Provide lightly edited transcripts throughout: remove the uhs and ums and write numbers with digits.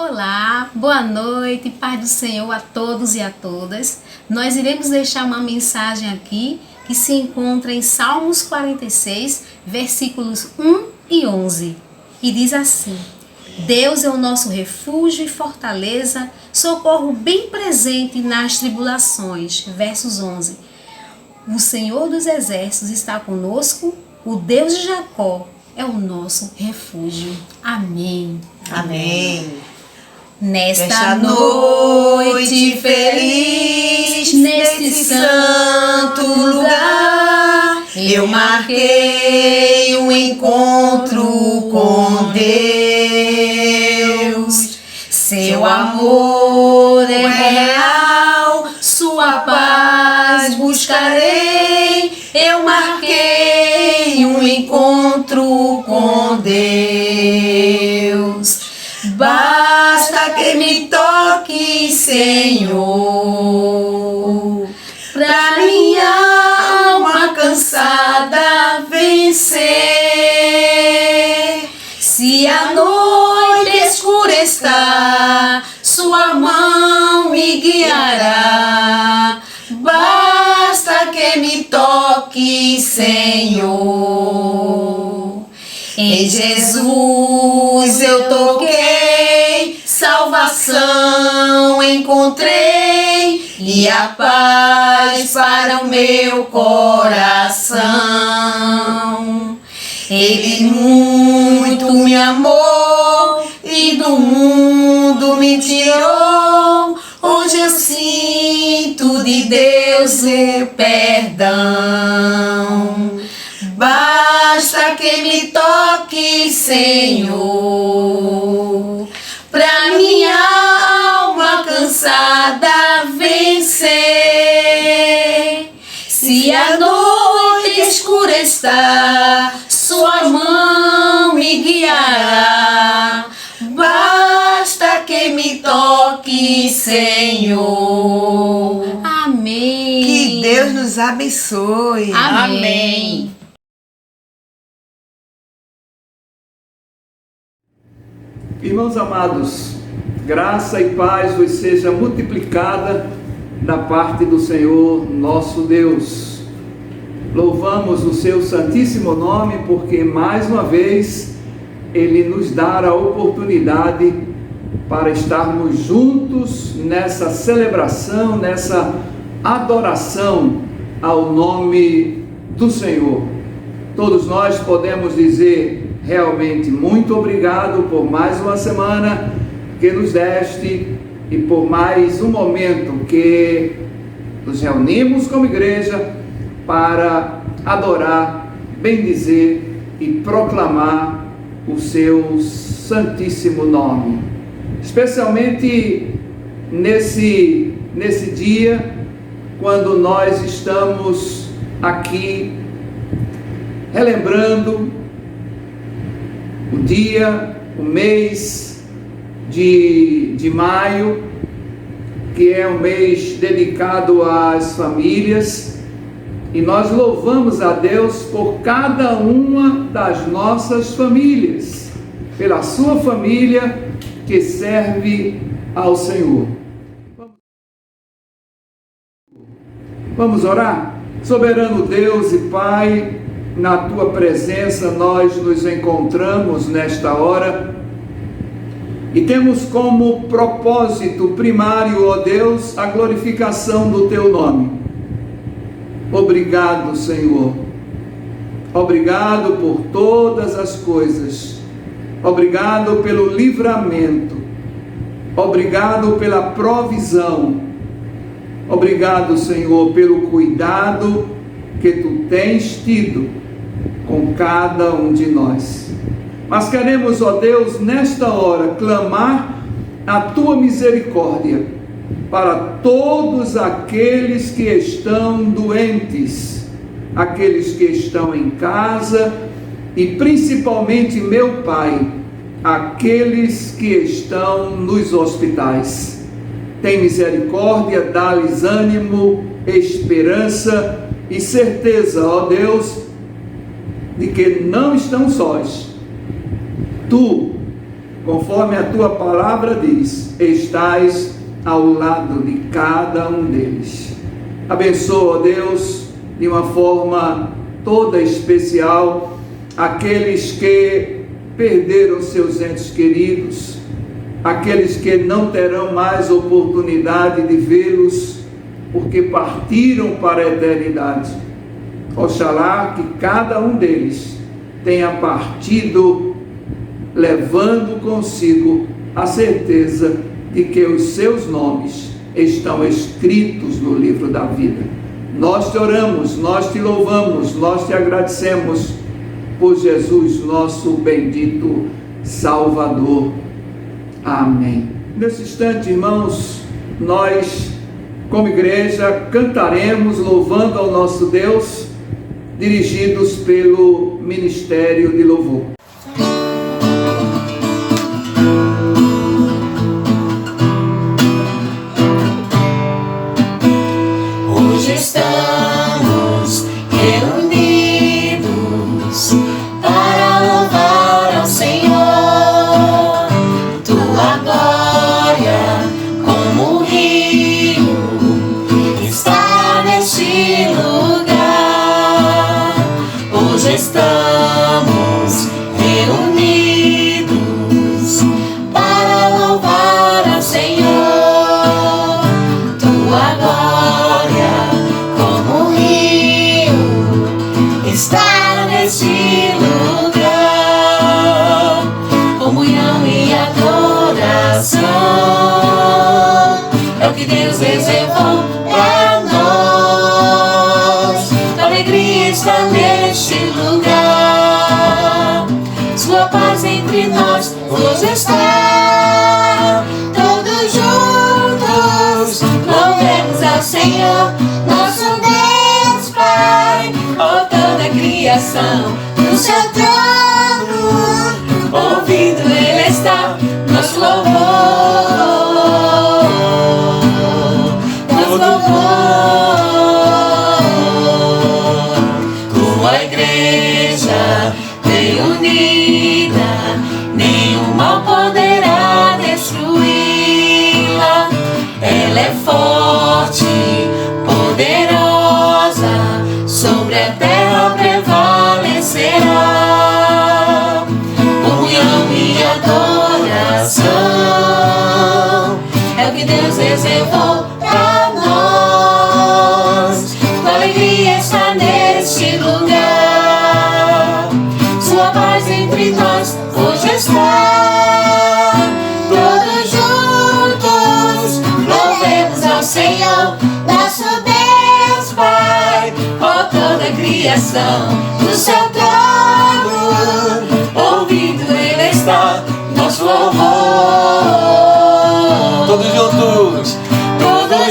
Olá, boa noite, paz do Senhor a todos e a todas. Nós iremos deixar uma mensagem aqui que se encontra em Salmos 46, versículos 1 e 11. E diz assim: Deus é o nosso refúgio e fortaleza, socorro bem presente nas tribulações. Versos 11. O Senhor dos exércitos está conosco, o Deus de Jacó é o nosso refúgio. Amém. Amém. Nesta noite feliz, neste santo lugar, eu marquei um encontro com Deus. Seu amor é real, sua paz buscarei. Eu marquei um encontro com Deus. Basta que me toque, Senhor, pra minha alma cansada vencer. Se a noite escura está, sua mão me guiará. Basta que me toque, Senhor. Em Jesus eu toquei, salvação encontrei e a paz para o meu coração. Ele muito me amou e do mundo me tirou. Hoje eu sinto de Deus o perdão. Basta que me toque, Senhor, pra minha alma cansada vencer. Se a noite escura está, sua mão me guiará. Basta que me toque, Senhor. Amém. Que Deus nos abençoe. Amém. Irmãos amados, graça e paz vos seja multiplicada da parte do Senhor nosso Deus. Louvamos o seu santíssimo nome porque mais uma vez Ele nos dá a oportunidade para estarmos juntos nessa celebração, nessa adoração ao nome do Senhor. Todos nós podemos dizer realmente muito obrigado por mais uma semana que nos deste e por mais um momento que nos reunimos como igreja para adorar, bendizer e proclamar o seu santíssimo nome. Especialmente nesse dia, quando nós estamos aqui relembrando o dia, o mês de maio, que é um mês dedicado às famílias, e nós louvamos a Deus por cada uma das nossas famílias, pela sua família que serve ao Senhor. Vamos orar? Soberano Deus e Pai, na Tua presença nós nos encontramos nesta hora e temos como propósito primário, ó Deus, a glorificação do Teu nome. Obrigado, Senhor. Obrigado por todas as coisas. Obrigado pelo livramento. Obrigado pela provisão. Obrigado, Senhor, pelo cuidado que Tu tens tido com cada um de nós. Mas queremos, ó Deus, nesta hora, clamar a Tua misericórdia para todos aqueles que estão doentes, aqueles que estão em casa e principalmente, meu Pai, aqueles que estão nos hospitais. Tem misericórdia, dá-lhes ânimo, esperança e certeza, ó Deus, de que não estão sós. Tu conforme a tua palavra diz, estás ao lado de cada um deles. Abençoa, ó Deus, de uma forma toda especial, aqueles que perderam seus entes queridos, aqueles que não terão mais oportunidade de vê-los, porque partiram para a eternidade. Oxalá que cada um deles tenha partido, levando consigo a certeza de que os seus nomes estão escritos no livro da vida. Nós te oramos, nós te louvamos, nós te agradecemos por Jesus, nosso bendito Salvador. Amém. Nesse instante, irmãos, nós, como igreja, cantaremos louvando ao nosso Deus, dirigidos pelo Ministério de Louvor. Hoje estamos reunidos para louvar ao Senhor. Tua glória, como um rio, está neste lugar. Hoje estamos reunidos para louvar ao Senhor. Tua glória, como um rio, está neste lugar. Comunhão e adoração é o que Deus reservou para nós. A alegria está neste lugar. Sua paz entre nós hoje está. Todos juntos louvemos ao Senhor, nosso Deus Pai. Oh, toda a criação no seu trono, ouvindo Ele está nosso louvor, nosso louvor. Tua igreja reunida, nenhum mal poderá destruí-la. Ela é forte, poderosa, sobre a terra prevalecerá. Comunhão e adoração é o que Deus reservou para nós. Tua alegria está neste lugar. Sua paz entre nós hoje está. Todos juntos louvemos ao Senhor, nosso Deus Pai. Oh, toda a criação no seu trono, ouvindo Ele está nosso louvor. Todos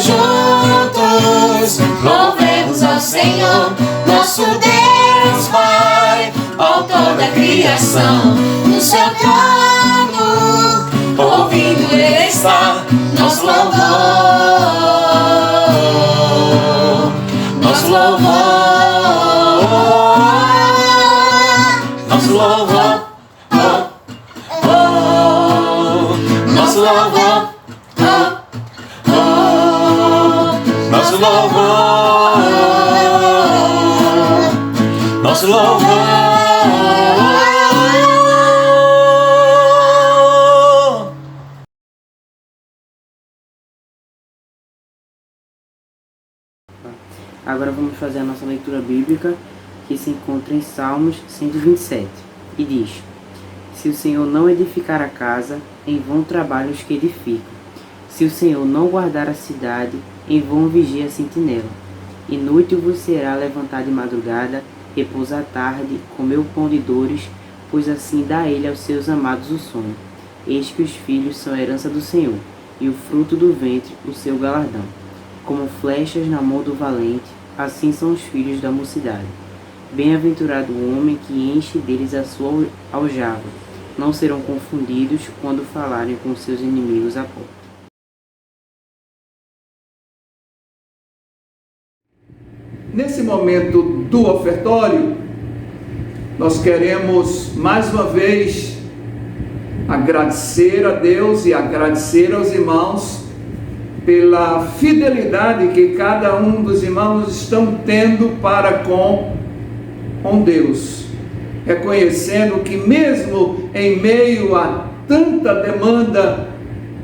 juntos louvemos ao Senhor, nosso Deus Pai. Oh, toda a criação no seu trono, ouvindo Ele está nosso louvor, nosso louvor, nosso louvor, nosso louvor, nosso louvor, nosso louvor. Agora vamos fazer a nossa leitura bíblica, que se encontra em Salmos 127, e diz: Se o Senhor não edificar a casa, em vão trabalham os que edificam. Se o Senhor não guardar a cidade, em vão vigia a sentinela. Inútil vos será levantar de madrugada, repousar à tarde, comer o pão de dores, pois assim dá ele aos seus amados o sono. Eis que os filhos são a herança do Senhor, e o fruto do ventre o seu galardão. Como flechas na mão do valente, assim são os filhos da mocidade. Bem-aventurado o homem que enche deles a sua aljava. Não serão confundidos quando falarem com seus inimigos à porta. Nesse momento do ofertório, nós queremos mais uma vez agradecer a Deus e agradecer aos irmãos pela fidelidade que cada um dos irmãos estão tendo para com Deus, reconhecendo que mesmo em meio a tanta demanda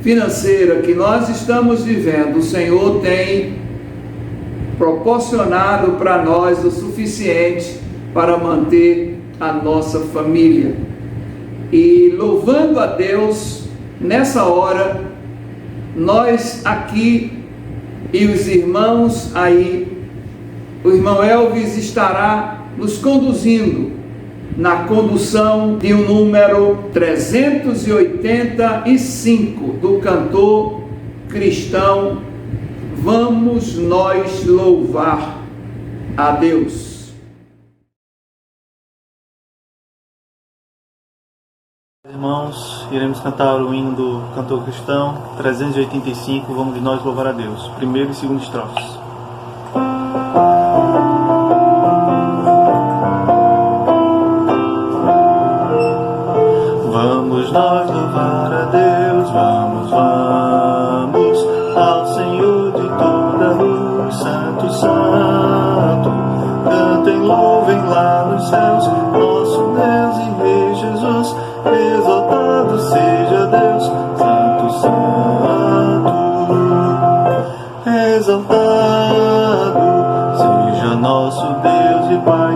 financeira que nós estamos vivendo, o Senhor tem proporcionado para nós o suficiente para manter a nossa família. E louvando a Deus, nessa hora, nós aqui e os irmãos aí, o irmão Elvis estará nos conduzindo na condução de um número 385 do cantor cristão Vamos Nós Louvar a Deus. Irmãos, iremos cantar o hino do cantor cristão 385, Vamos Nós Louvar a Deus, primeiro e segundo estrofes. Vamos nós louvar a Deus, vamos, vamos, ao Senhor de toda luz, Santo, Santo. Cantem, louvem lá nos céus, nosso Deus e Rei Jesus. Exaltado seja Deus, Santo, Santo. Exaltado seja nosso Deus e Pai,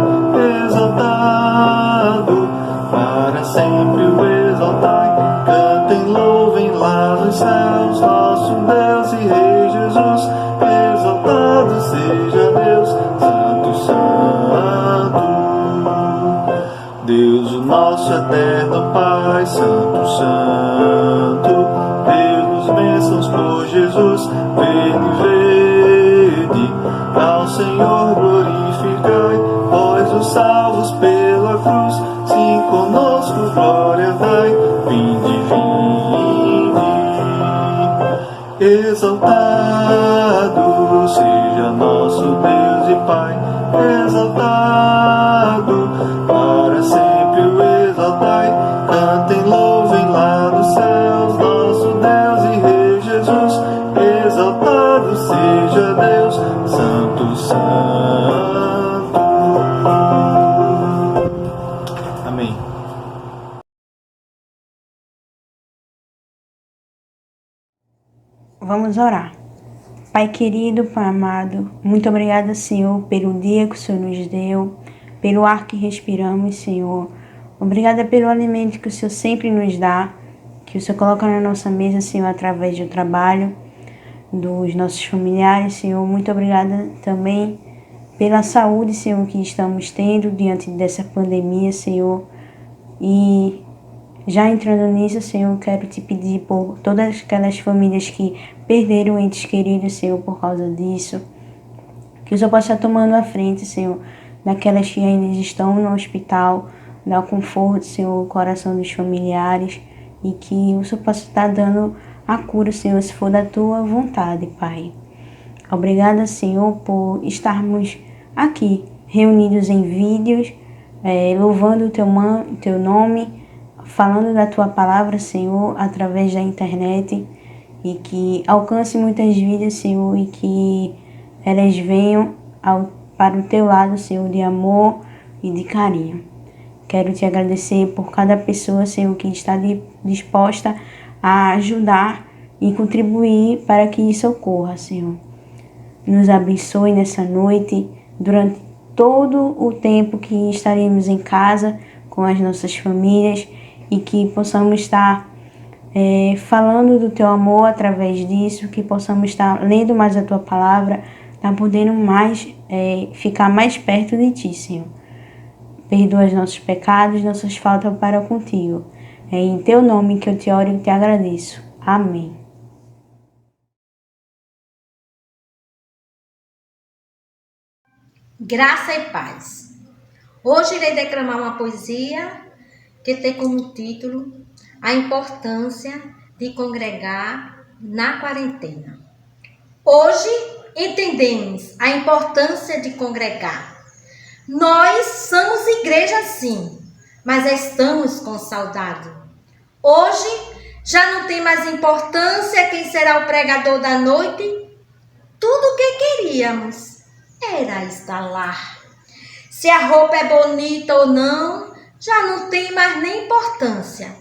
exaltado para sempre o exaltai. Cantem, louvem lá nos céus, nosso Deus e Rei Jesus. Exaltado seja Deus, Santo, Santo. Deus, o nosso eterno Pai, Santo, Santo. Deus, bênçãos por Jesus, vede, vede. Ao Senhor glorificai, vós os salvos pela cruz. Sim, conosco glória dai, vinde, vinde. Exaltado seja nosso Deus e Pai, exaltado para sempre o exaltai. Cantem, louvem lá nos céus, nosso Deus e Rei Jesus. Exaltado seja Deus, Santo, Santo. Amém. Vamos orar. Pai querido, Pai amado, muito obrigada, Senhor, pelo dia que o Senhor nos deu, pelo ar que respiramos, Senhor. Obrigada pelo alimento que o Senhor sempre nos dá, que o Senhor coloca na nossa mesa, Senhor, através do trabalho dos nossos familiares, Senhor. Muito obrigada também pela saúde, Senhor, que estamos tendo diante dessa pandemia, Senhor. E já entrando nisso, Senhor, quero te pedir por todas aquelas famílias que perderam entes queridos, Senhor, por causa disso. Que o Senhor possa estar tomando a frente, Senhor, daquelas que ainda estão no hospital, dá o conforto, Senhor, ao coração dos familiares, e que o Senhor possa estar dando a cura, Senhor, se for da tua vontade, Pai. Obrigada, Senhor, por estarmos aqui, reunidos em vídeos, louvando o teu nome, falando da tua palavra, Senhor, através da internet, e que alcance muitas vidas, Senhor, e que elas venham para o teu lado, Senhor, de amor e de carinho. Quero te agradecer por cada pessoa, Senhor, que está disposta a ajudar e contribuir para que isso ocorra, Senhor. Nos abençoe nessa noite, durante todo o tempo que estaremos em casa com as nossas famílias, e que possamos estar falando do teu amor através disso, que possamos estar lendo mais a tua palavra, estar podendo ficar mais perto de ti, Senhor. Perdoa os nossos pecados, nossas faltas para contigo. É em teu nome que eu te oro e te agradeço. Amém. Graça e paz. Hoje irei declamar uma poesia que tem como título A Importância de Congregar na Quarentena. Hoje entendemos a importância de congregar. Nós somos igreja sim, mas estamos com saudade. Hoje já não tem mais importância quem será o pregador da noite. Tudo o que queríamos era estar lá. Se a roupa é bonita ou não, já não tem mais nem importância.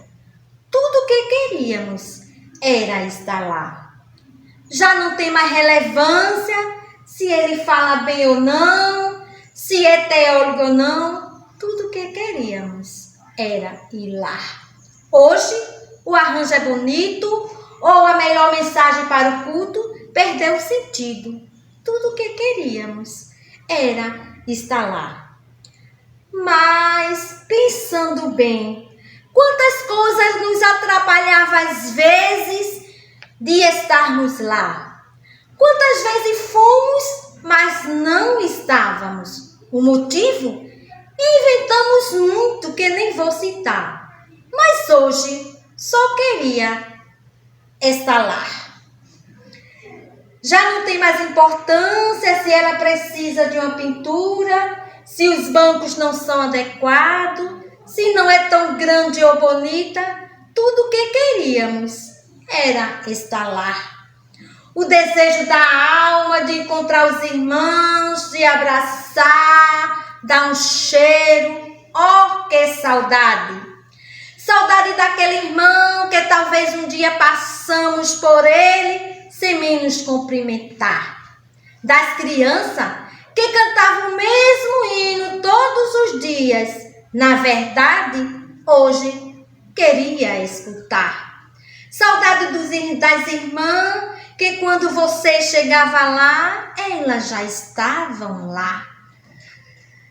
Tudo o que queríamos era estar lá. Já não tem mais relevância se ele fala bem ou não, se é teólogo ou não. Tudo o que queríamos era ir lá. Hoje, o arranjo é bonito ou a melhor mensagem para o culto perdeu o sentido. Tudo o que queríamos era estar lá. Mas, pensando bem, quantas coisas nos atrapalhavam às vezes de estarmos lá? Quantas vezes fomos, mas não estávamos? O motivo? Inventamos muito que nem vou citar. Mas hoje só queria estar lá. Já não tem mais importância se ela precisa de uma pintura, se os bancos não são adequados, se não é tão grande ou bonita. Tudo o que queríamos era estar lá. O desejo da alma de encontrar os irmãos, de abraçar, dar um cheiro. Oh, que saudade! Saudade daquele irmão que talvez um dia passamos por ele sem menos cumprimentar. Das crianças que cantavam o mesmo hino todos os dias. Na verdade, hoje queria escutar. Saudade das irmãs que quando você chegava lá, elas já estavam lá.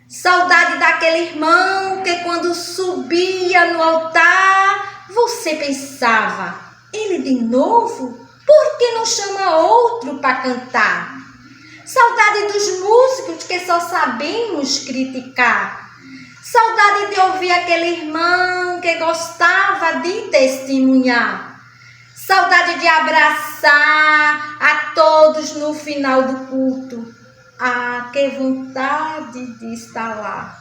Saudade daquele irmão que quando subia no altar, você pensava, ele de novo? Por que não chama outro para cantar? Saudade dos músicos que só sabemos criticar. Saudade de ouvir aquele irmão que gostava de testemunhar. Saudade de abraçar a todos no final do culto. Ah, que vontade de estar lá.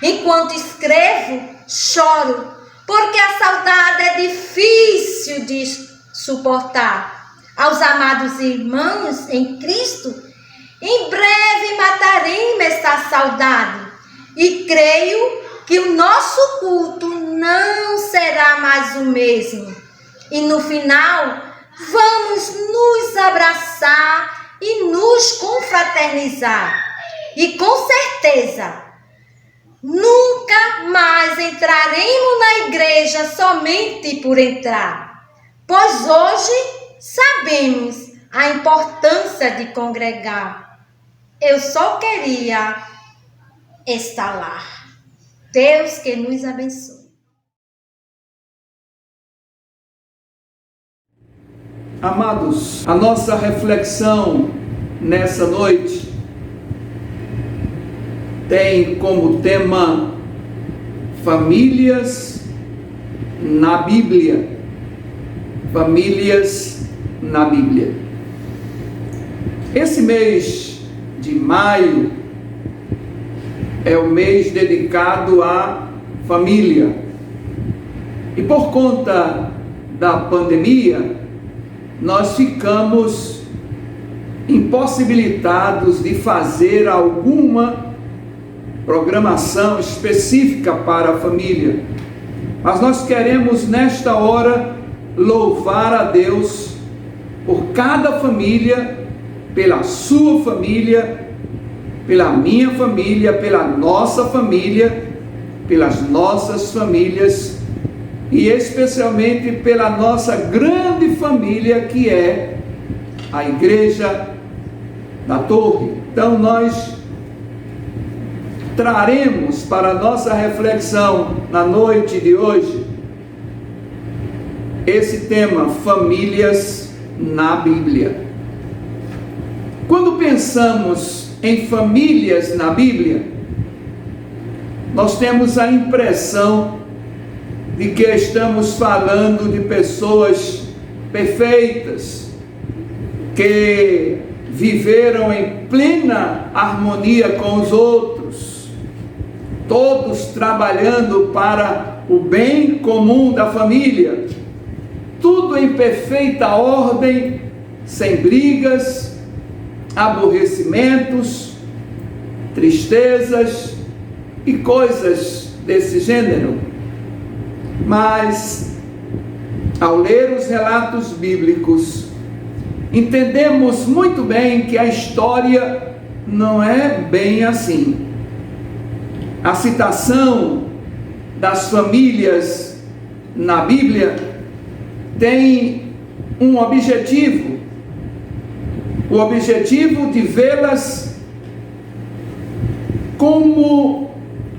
Enquanto escrevo, choro, porque a saudade é difícil de suportar. Aos amados irmãos em Cristo, em breve mataremos esta saudade. E creio que o nosso culto não será mais o mesmo. E no final, vamos nos abraçar e nos confraternizar. E com certeza, nunca mais entraremos na igreja somente por entrar, pois hoje sabemos a importância de congregar. Eu só queria estar lá. Deus que nos abençoe. Amados, a nossa reflexão nessa noite tem como tema famílias na Bíblia. Famílias na Bíblia. Esse mês de maio é o mês dedicado à família. E por conta da pandemia, nós ficamos impossibilitados de fazer alguma programação específica para a família. Mas nós queremos nesta hora louvar a Deus por cada família, pela sua família, pela minha família, pela nossa família, pelas nossas famílias e especialmente pela nossa grande família que é a Igreja da Torre. Então nós traremos para a nossa reflexão na noite de hoje esse tema, famílias na Bíblia. Quando pensamos em famílias na Bíblia, nós temos a impressão de que estamos falando de pessoas perfeitas, que viveram em plena harmonia com os outros, todos trabalhando para o bem comum da família, tudo em perfeita ordem, sem brigas, aborrecimentos, tristezas e coisas desse gênero. Mas, ao ler os relatos bíblicos, entendemos muito bem que a história não é bem assim. A citação das famílias na Bíblia tem um objetivo, o objetivo de vê-las como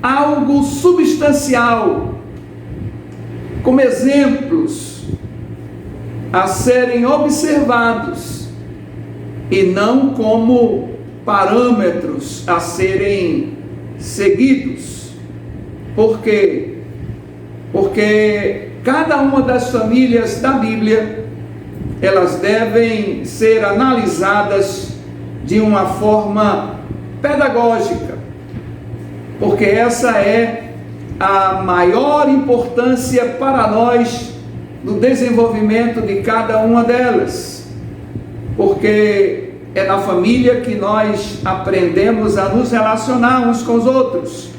algo substancial, como exemplos a serem observados e não como parâmetros a serem seguidos. Por quê? Porque cada uma das famílias da Bíblia, elas devem ser analisadas de uma forma pedagógica, porque essa é a maior importância para nós no desenvolvimento de cada uma delas, porque é na família que nós aprendemos a nos relacionar uns com os outros,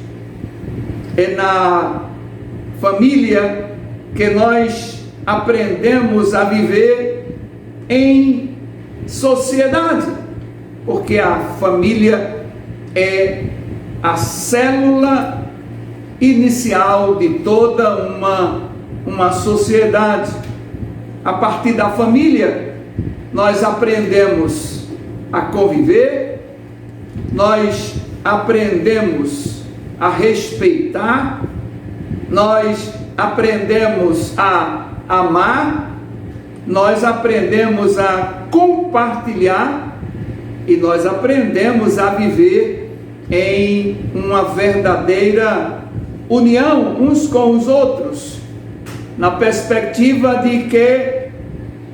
é na família que nós aprendemos a viver em sociedade, porque a família é a célula inicial de toda uma sociedade. A partir da família, nós aprendemos a conviver, nós aprendemos a respeitar, nós aprendemos a amar, nós aprendemos a compartilhar e nós aprendemos a viver em uma verdadeira união uns com os outros, na perspectiva de que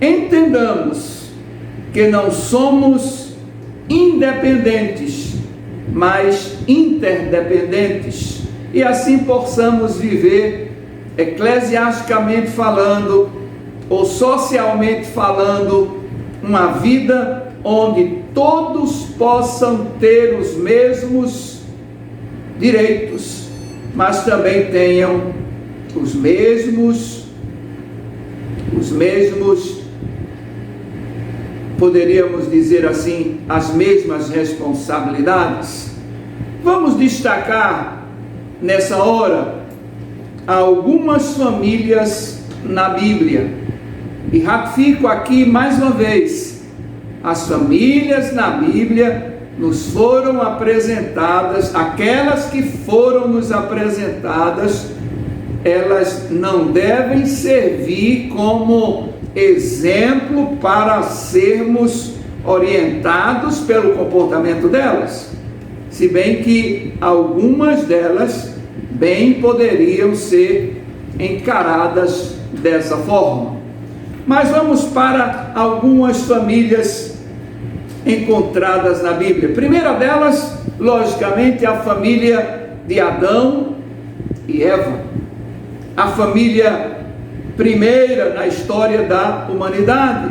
entendamos que não somos independentes, mas interdependentes, e assim possamos viver, eclesiasticamente falando, ou socialmente falando, uma vida onde todos possam ter os mesmos direitos, mas também tenham os mesmos, poderíamos dizer assim, as mesmas responsabilidades. Vamos destacar nessa hora algumas famílias na Bíblia, e ratifico aqui mais uma vez: as famílias na Bíblia nos foram apresentadas, aquelas que foram nos apresentadas, elas não devem servir como exemplo para sermos orientados pelo comportamento delas, se bem que algumas delas bem poderiam ser encaradas dessa forma. Mas vamos para algumas famílias encontradas na Bíblia. A primeira delas, logicamente, a família de Adão e Eva, a família primeira na história da humanidade.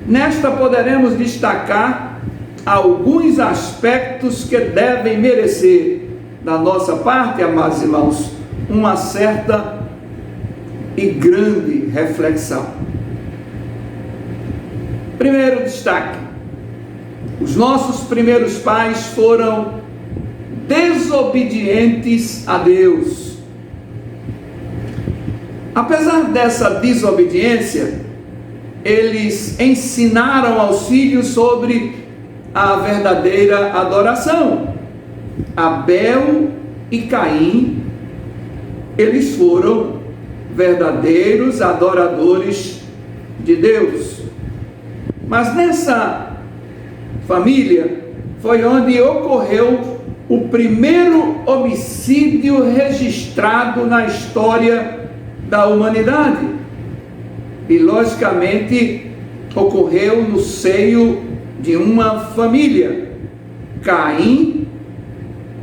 Nesta poderemos destacar alguns aspectos que devem merecer da nossa parte, amados irmãos, uma certa e grande reflexão. Primeiro destaque: os nossos primeiros pais foram desobedientes a Deus. Apesar dessa desobediência, eles ensinaram aos filhos sobre a verdadeira adoração. Abel e Caim, eles foram verdadeiros adoradores de Deus. Mas nessa família foi onde ocorreu o primeiro homicídio registrado na história da humanidade, e logicamente ocorreu no seio de uma família. Caim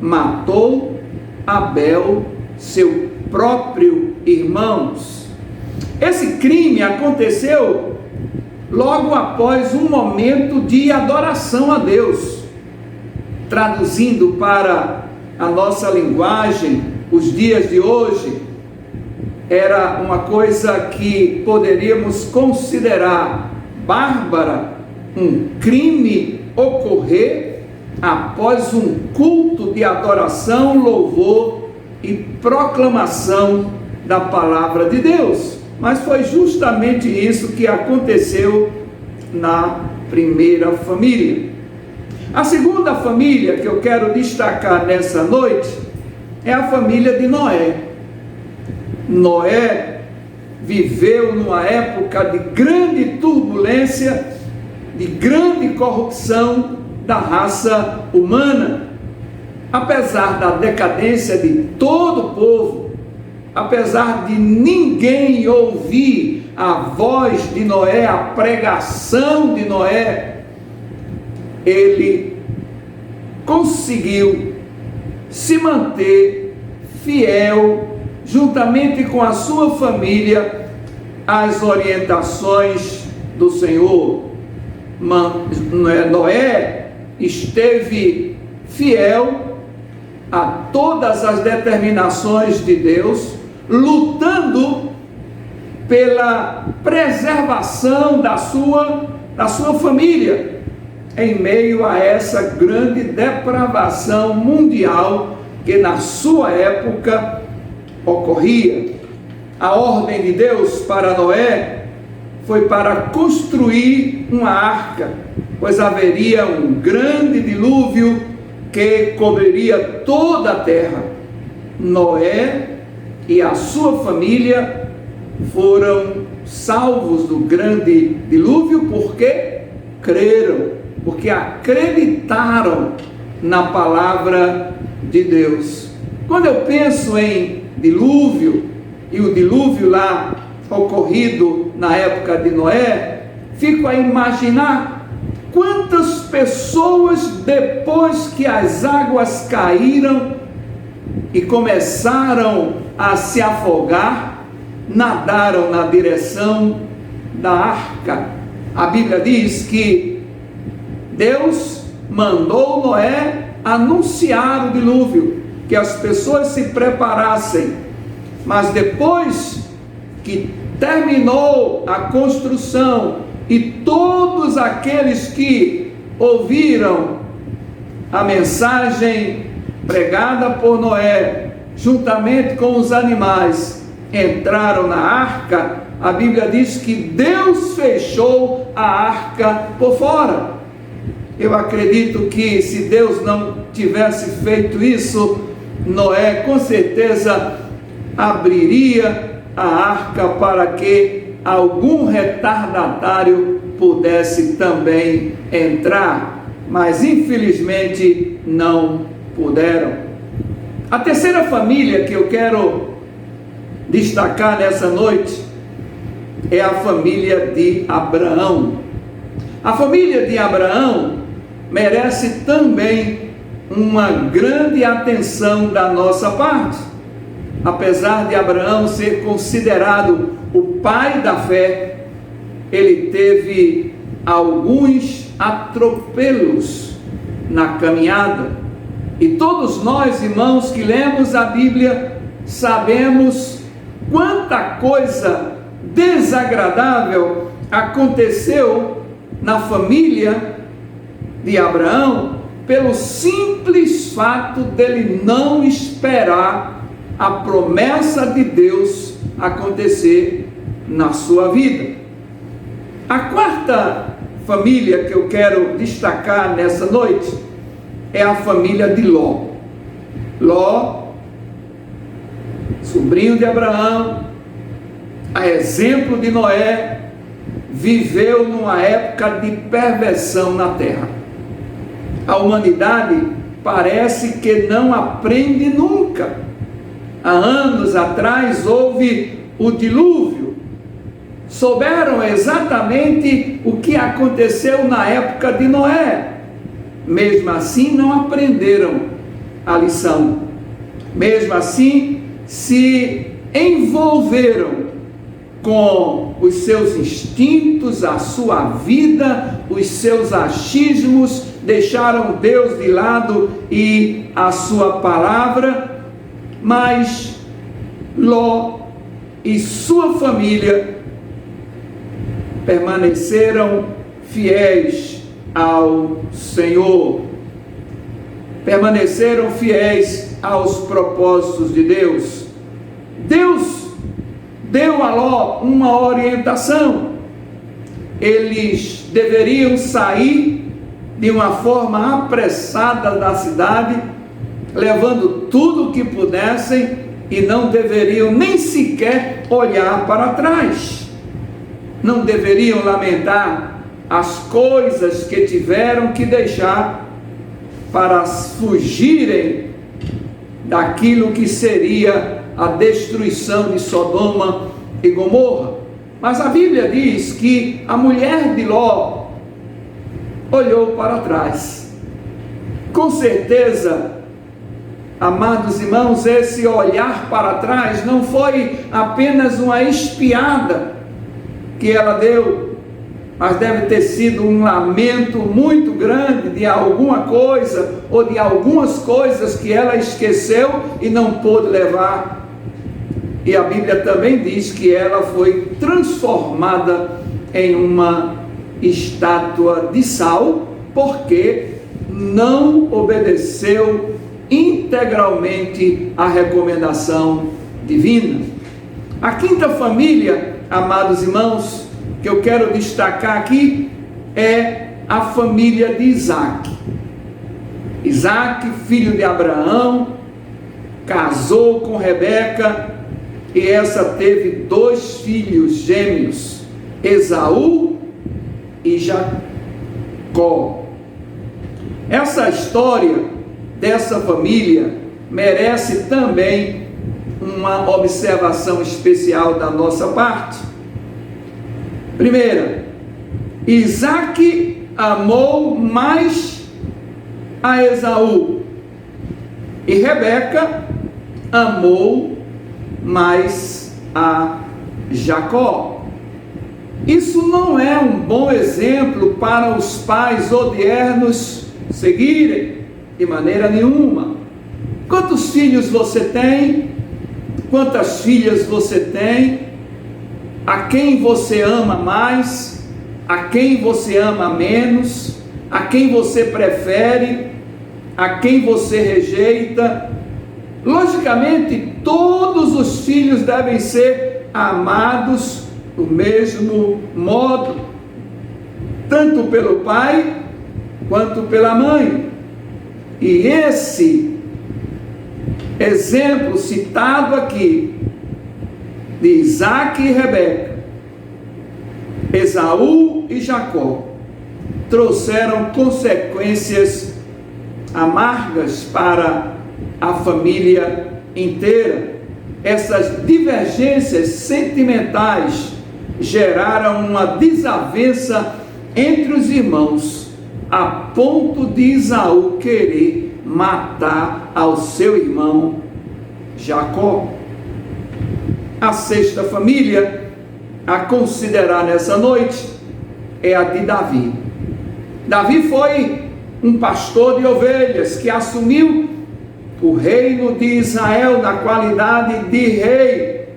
matou Abel, seu próprio irmão. Esse crime aconteceu logo após um momento de adoração a Deus. Traduzindo para a nossa linguagem, os dias de hoje, era uma coisa que poderíamos considerar bárbara, um crime ocorrer após um culto de adoração, louvor e proclamação da palavra de Deus. Mas foi justamente isso que aconteceu na primeira família. A segunda família que eu quero destacar nessa noite é a família de Noé. Noé viveu numa época de grande turbulência, de grande corrupção da raça humana. Apesar da decadência de todo o povo, apesar de ninguém ouvir a voz de Noé, a pregação de Noé, ele conseguiu se manter fiel, juntamente com a sua família, às orientações do Senhor. Noé esteve fiel a todas as determinações de Deus, lutando pela preservação da sua família, em meio a essa grande depravação mundial que na sua época ocorria. A ordem de Deus para Noé foi para construir uma arca, pois haveria um grande dilúvio que cobriria toda a terra. Noé e a sua família foram salvos do grande dilúvio porque creram, porque acreditaram na palavra de Deus. Quando eu penso em dilúvio, e o dilúvio lá ocorrido na época de Noé, fico a imaginar quantas pessoas, depois que as águas caíram e começaram a se afogar, nadaram na direção da arca. A Bíblia diz que Deus mandou Noé anunciar o dilúvio, que as pessoas se preparassem, mas depois que terminou a construção e todos aqueles que ouviram a mensagem pregada por Noé, juntamente com os animais, entraram na arca, a Bíblia diz que Deus fechou a arca por fora. Eu acredito que se Deus não tivesse feito isso, Noé com certeza abriria a arca para que algum retardatário pudesse também entrar, mas infelizmente não puderam. A terceira família que eu quero destacar nessa noite é a família de Abraão. A família de Abraão merece também uma grande atenção da nossa parte. Apesar de Abraão ser considerado o pai da fé, ele teve alguns atropelos na caminhada. E todos nós, irmãos, que lemos a Bíblia, sabemos quanta coisa desagradável aconteceu na família de Abraão, pelo simples fato dele não esperar a promessa de Deus acontecer na sua vida. A quarta família que eu quero destacar nessa noite é a família de Ló. Ló, sobrinho de Abraão, a exemplo de Noé, viveu numa época de perversão na terra. A humanidade parece que não aprende nunca. Há anos atrás houve o dilúvio. Souberam exatamente o que aconteceu na época de Noé. Mesmo assim não aprenderam a lição. mesmo assim, se envolveram com os seus instintos, a sua vida, os seus achismos, deixaram Deus de lado e a sua palavra, mas Ló e sua família permaneceram fiéis ao Senhor, permaneceram fiéis aos propósitos de Deus. Deus deu a Ló uma orientação. Eles deveriam sair de uma forma apressada da cidade, levando tudo o que pudessem, e não deveriam nem sequer olhar para trás. Não deveriam lamentar as coisas que tiveram que deixar para fugirem daquilo que seria a destruição de Sodoma e Gomorra. Mas a Bíblia diz que a mulher de Ló olhou para trás. Com certeza, amados irmãos, esse olhar para trás não foi apenas uma espiada que ela deu, mas deve ter sido um lamento muito grande de alguma coisa ou de algumas coisas que ela esqueceu e não pôde levar. E a Bíblia também diz que ela foi transformada em uma estátua de sal, porque não obedeceu integralmente à recomendação divina. A quinta família, amados irmãos, que eu quero destacar aqui é a família de Isaac. Isaac, filho de Abraão, casou com Rebeca, e essa teve 2 filhos gêmeos, Esaú e Jacó. Essa história dessa família merece também uma observação especial da nossa parte. Primeira, Isaac amou mais a Esaú e Rebeca amou mais a Jacó. Isso não é um bom exemplo para os pais odiernos seguirem de maneira nenhuma. Quantos filhos você tem? Quantas filhas você tem? A quem você ama mais? A quem você ama menos? A quem você prefere? A quem você rejeita? Logicamente, todos os filhos devem ser amados do mesmo modo, tanto pelo pai quanto pela mãe. E esse exemplo citado aqui, de Isaac e Rebeca, Esaú e Jacó, trouxeram consequências amargas para a família inteira. Essas divergências sentimentais geraram uma desavença entre os irmãos, a ponto de Esaú querer matar ao seu irmão Jacó. A sexta família a considerar nessa noite é a de Davi. Davi foi um pastor de ovelhas que assumiu o reino de Israel na qualidade de rei.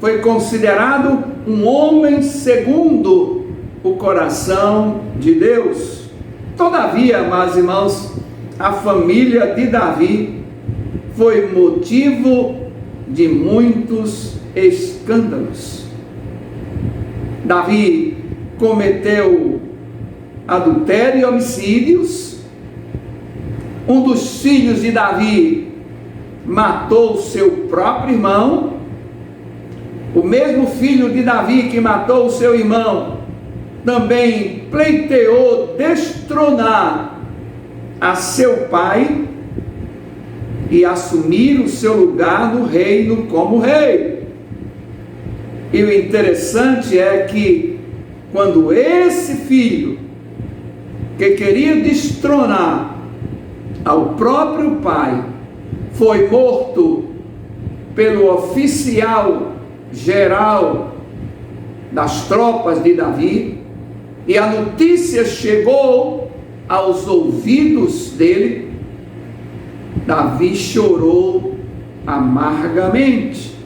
Foi considerado um homem segundo o coração de Deus. Todavia, amados irmãos, a família de Davi foi motivo de muitos escândalos. Davi cometeu adultério e homicídios. Um dos filhos de Davi matou seu próprio irmão. O mesmo filho de Davi que matou o seu irmão também pleiteou destronar a seu pai e assumir o seu lugar no reino como rei. E o interessante é que quando esse filho que queria destronar ao próprio pai foi morto pelo oficial geral das tropas de Davi, e a notícia chegou aos ouvidos dele, Davi chorou amargamente.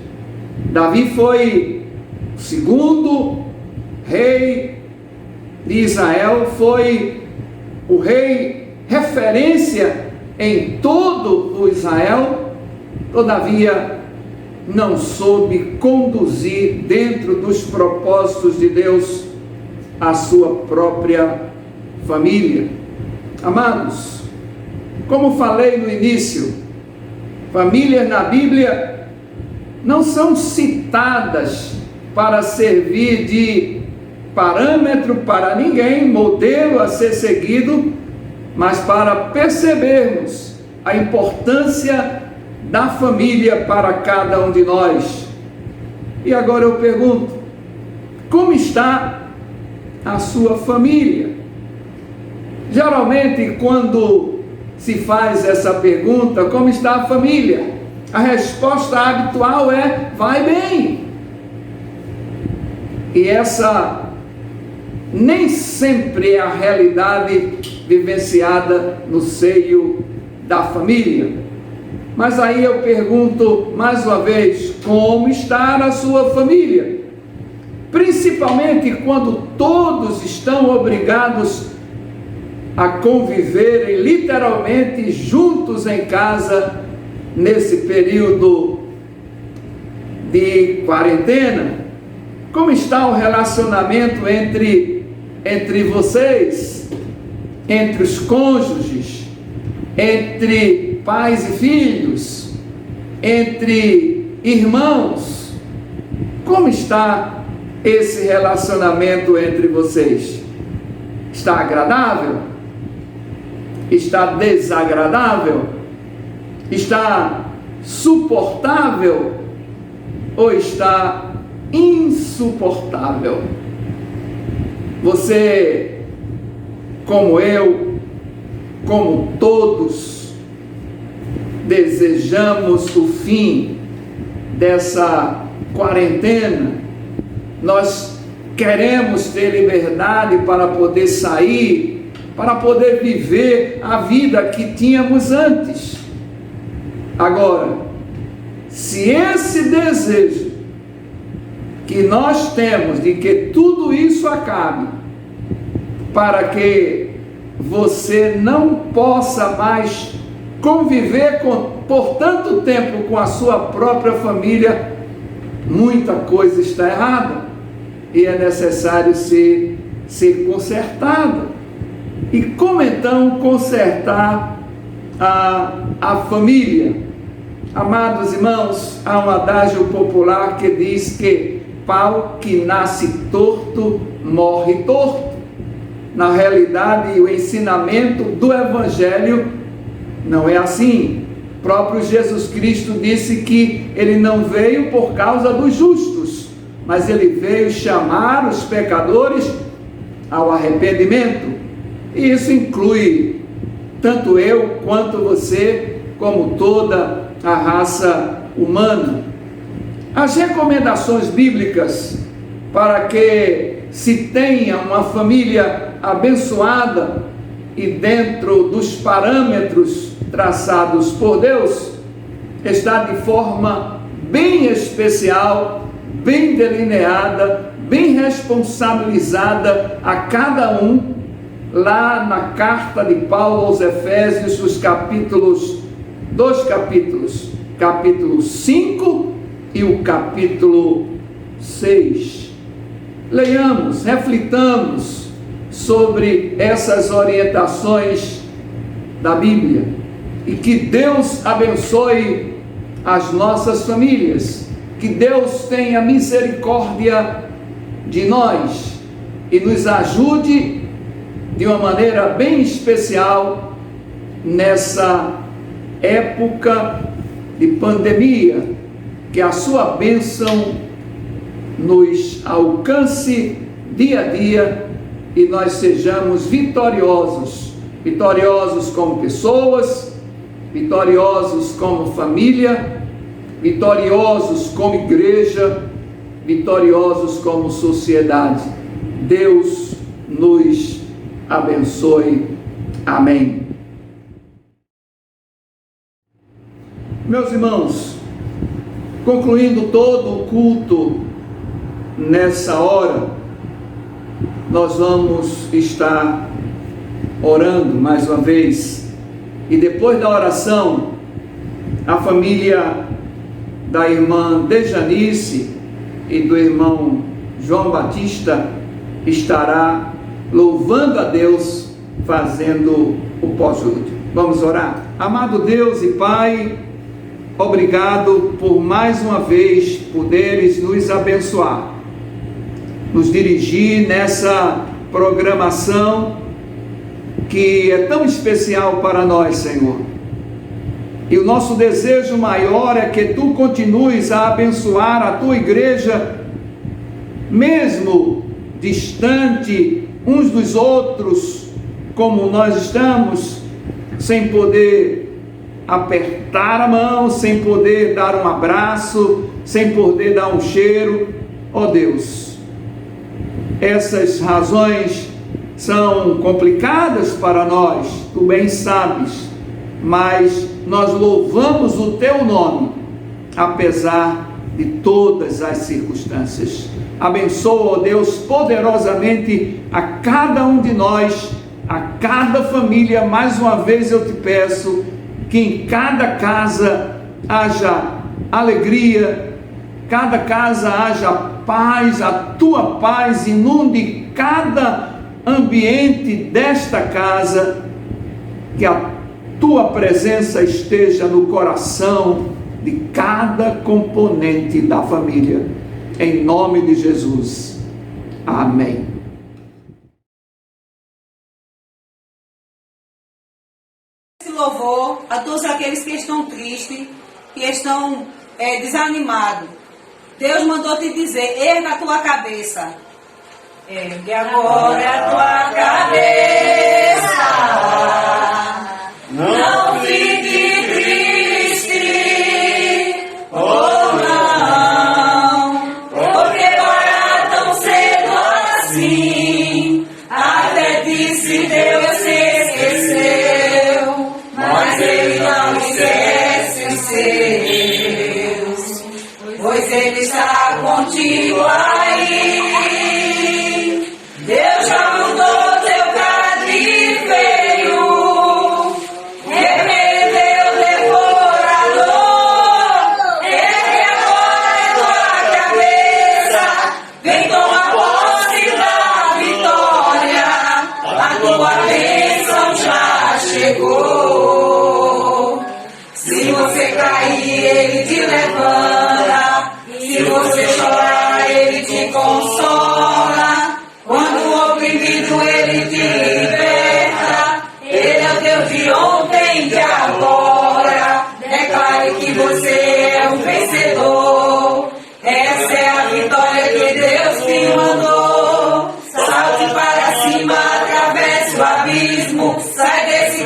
Davi foi o segundo rei de Israel, foi o rei referência em todo o Israel, todavia não soube conduzir dentro dos propósitos de Deus a sua própria família. Amados, como falei no início, famílias na Bíblia não são citadas para servir de parâmetro para ninguém, modelo a ser seguido, mas para percebermos a importância da família para cada um de nós. E agora eu pergunto, como está a sua família? Geralmente, quando se faz essa pergunta, como está a família? A resposta habitual é, vai bem. E essa nem sempre é a realidade vivenciada no seio da família. Mas aí eu pergunto mais uma vez, como está a sua família? Principalmente quando todos estão obrigados a conviverem literalmente juntos em casa nesse período de quarentena. Como está o relacionamento entre vocês, entre os cônjuges, entre pais e filhos, entre irmãos? Como está esse relacionamento entre vocês? Está agradável? Está desagradável? Está suportável? Ou está insuportável? Você, como eu, como todos, desejamos o fim dessa quarentena. Nós queremos ter liberdade para poder sair, para poder viver a vida que tínhamos antes. Agora, se esse desejo que nós temos de que tudo isso acabe, para que você não possa mais conviver por tanto tempo com a sua própria família, muita coisa está errada e é necessário ser consertada. E como então consertar a família? Amados irmãos, há um adágio popular que diz que pau que nasce torto, morre torto. Na realidade, o ensinamento do Evangelho não é assim. O próprio Jesus Cristo disse que ele não veio por causa dos justos, mas ele veio chamar os pecadores ao arrependimento. E isso inclui tanto eu quanto você, como toda a raça humana. As recomendações bíblicas para que se tenha uma família abençoada e dentro dos parâmetros traçados por Deus, está de forma bem especial, bem delineada, bem responsabilizada a cada um, lá na carta de Paulo aos Efésios, os dois capítulos, capítulo 5 e o capítulo 6. Leiamos, reflitamos sobre essas orientações da Bíblia e que Deus abençoe as nossas famílias, que Deus tenha misericórdia de nós e nos ajude de uma maneira bem especial nessa época de pandemia, que a sua bênção nos alcance dia a dia e nós sejamos vitoriosos como pessoas, vitoriosos como família, vitoriosos como igreja, vitoriosos como sociedade. Deus nos abençoe. Amém. Meus irmãos, concluindo todo o culto nessa hora, nós vamos estar orando mais uma vez. E depois da oração, a família da irmã Dejanice e do irmão João Batista estará louvando a Deus, fazendo o pós-lúdio. Vamos orar? Amado Deus e Pai, obrigado por mais uma vez poderes nos abençoar, nos dirigir nessa programação que é tão especial para nós, Senhor. E o nosso desejo maior é que Tu continues a abençoar a Tua igreja, mesmo distante uns dos outros, como nós estamos, sem poder apertar a mão, sem poder dar um abraço, sem poder dar um cheiro. Ó Deus, essas razões são complicadas para nós, Tu bem sabes, mas nós louvamos o Teu nome, apesar de todas as circunstâncias. Abençoa, ó Deus, poderosamente a cada um de nós, a cada família. Mais uma vez eu te peço que em cada casa haja alegria, cada casa haja paz, a Tua paz inunde cada ambiente desta casa, que a Tua presença esteja no coração de cada componente da família, em nome de Jesus. Amém. Esse louvor a todos aqueles que estão tristes, que estão desanimados. Deus mandou te dizer: erga a tua cabeça. Ergue agora a tua cabeça. Não fique triste, oh não, porque para tão cedo assim, até disse Deus se esqueceu, mas Ele não esquece os seus, pois Ele está contigo aí. Deus já mudou teu cativeiro, repreendeu o devorador, ergue agora tua cabeça, vem tomar posse da vitória, a tua bênção já chegou. Se você cair, Ele te levanta, se você chorar, Ele te consola. Quando o oprimido Ele te liberta, Ele é o Deus de ontem e de agora. Declare que você é um vencedor. Essa é a vitória que Deus te mandou. Salte para cima, atravesse o abismo, sai desse